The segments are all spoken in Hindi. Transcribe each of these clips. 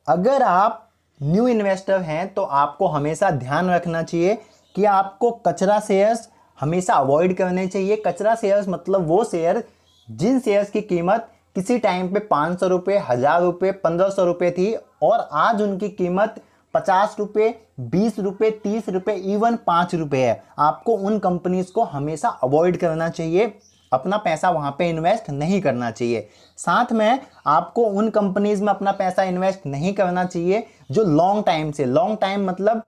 अगर आप न्यू इन्वेस्टर हैं तो आपको हमेशा ध्यान रखना चाहिए कि आपको कचरा शेयर्स हमेशा अवॉइड करने चाहिए। कचरा शेयर्स मतलब वो शेयर जिन शेयर्स की कीमत किसी टाइम पे 500 रुपये, 1000 रुपये, 1500 रुपये थी और आज उनकी कीमत 50 रुपये, 20 रुपये, 30 रुपये, इवन 5 रुपये है। आपको उन कंपनीज को हमेशा अवॉइड करना चाहिए, अपना पैसा वहां पे इन्वेस्ट नहीं करना चाहिए। साथ में आपको उन कंपनीज में अपना पैसा इन्वेस्ट नहीं करना चाहिए जो लॉन्ग टाइम से, लॉन्ग टाइम मतलब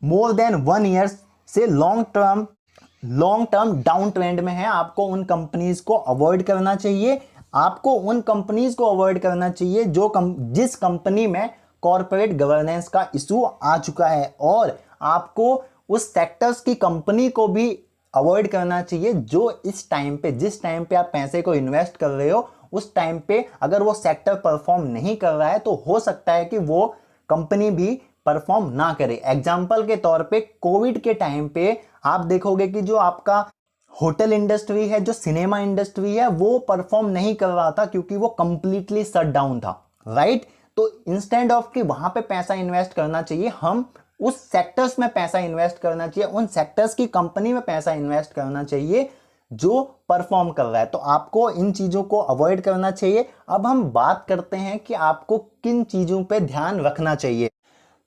मोर देन 1 ईयर से लॉन्ग टर्म डाउन ट्रेंड में है। आपको उन कंपनीज को अवॉइड करना चाहिए। आपको उन कंपनीज को अवॉइड करना चाहिए जिस कंपनी में कॉर्पोरेट गवर्नेंस का इशू आ चुका है, और आपको उस सेक्टर्स की कंपनी को भी अवॉइड करना चाहिए जो इस टाइम पे, जिस टाइम पे आप पैसे को इन्वेस्ट कर रहे हो उस टाइम पे अगर वो सेक्टर परफॉर्म नहीं कर रहा है तो हो सकता है कि वो कंपनी भी परफॉर्म ना करे। एग्जाम्पल के तौर पे कोविड के टाइम पे आप देखोगे कि जो आपका होटल इंडस्ट्री है, जो सिनेमा इंडस्ट्री है, वो परफॉर्म नहीं कर रहा था क्योंकि वो कंप्लीटली शट डाउन था, राइट। तो इंस्टेड ऑफ कि वहां पे पैसा इन्वेस्ट करना चाहिए, हम उस सेक्टर्स में पैसा इन्वेस्ट करना चाहिए, उन सेक्टर्स की कंपनी में पैसा इन्वेस्ट करना चाहिए जो परफॉर्म कर रहा है। तो आपको इन चीजों को अवॉइड करना चाहिए। अब हम बात करते हैं कि आपको किन चीजों पे ध्यान रखना चाहिए।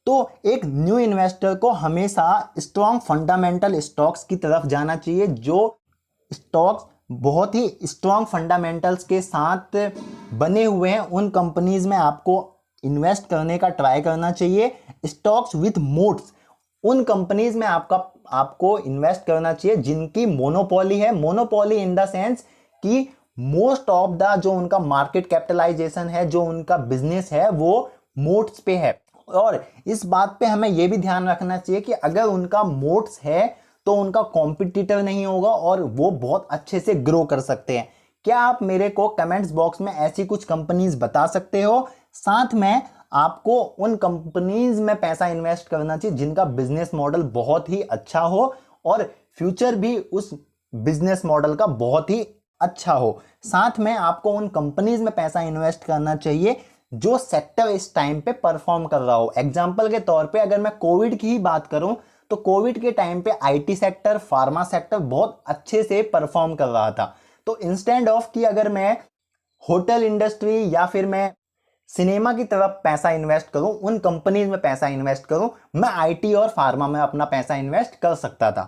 तो एक न्यू इन्वेस्टर को हमेशा स्ट्रॉन्ग फंडामेंटल स्टॉक्स की तरफ जाना चाहिए। जो स्टॉक्स बहुत ही स्ट्रॉन्ग फंडामेंटल्स के साथ बने हुए हैं उन कंपनीज में आपको इन्वेस्ट करने का ट्राई करना चाहिए। स्टॉक्स विथ मोट्स, उन कंपनीज में आपको इन्वेस्ट करना चाहिए जिनकी मोनोपोली है। मोनोपोली इन द सेंस कि मोस्ट ऑफ द जो उनका मार्केट कैपिटलाइजेशन है, जो उनका बिजनेस है, वो मोट्स पे है। और इस बात पे हमें यह भी ध्यान रखना चाहिए कि अगर उनका मोट्स है तो उनका कॉम्पिटिटर नहीं होगा और वो बहुत अच्छे से ग्रो कर सकते हैं। क्या आप मेरे को कमेंट्स बॉक्स में ऐसी कुछ कंपनीज बता सकते हो? साथ में आपको उन कंपनीज में पैसा इन्वेस्ट करना चाहिए जिनका बिजनेस मॉडल बहुत ही अच्छा हो और फ्यूचर भी उस बिजनेस मॉडल का बहुत ही अच्छा हो। साथ में आपको उन कंपनीज में पैसा इन्वेस्ट करना चाहिए जो सेक्टर इस टाइम पे परफॉर्म कर रहा हो। एग्जांपल के तौर पे अगर मैं कोविड की ही बात करूं तो कोविड के टाइम पे आईटी सेक्टर, फार्मा सेक्टर बहुत अच्छे से परफॉर्म कर रहा था। तो इंस्टेड ऑफ कि अगर मैं होटल इंडस्ट्री या फिर मैं सिनेमा की तरफ पैसा इन्वेस्ट करूं, उन कंपनीज में पैसा इन्वेस्ट करूं, मैं आईटी और फार्मा में अपना पैसा इन्वेस्ट कर सकता था।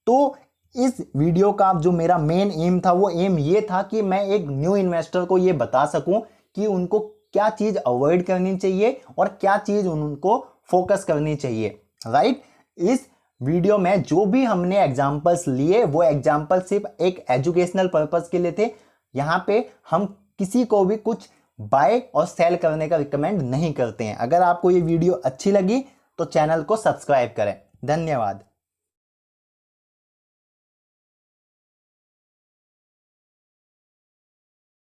तो इस वीडियो का जो मेरा मेन एम था वो एम ये था कि मैं एक न्यू इन्वेस्टर को ये बता सकूं कि उनको क्या चीज अवॉइड करनी चाहिए और क्या चीज उनको फोकस करनी चाहिए, राइट। इस वीडियो में जो भी हमने एग्जांपल्स लिए वो एग्जांपल सिर्फ एक एजुकेशनल पर्पस के लिए थे। यहाँ पे हम किसी को भी कुछ बाय और सेल करने का रिकमेंड नहीं करते हैं। अगर आपको ये वीडियो अच्छी लगी तो चैनल को सब्सक्राइब करें। धन्यवाद।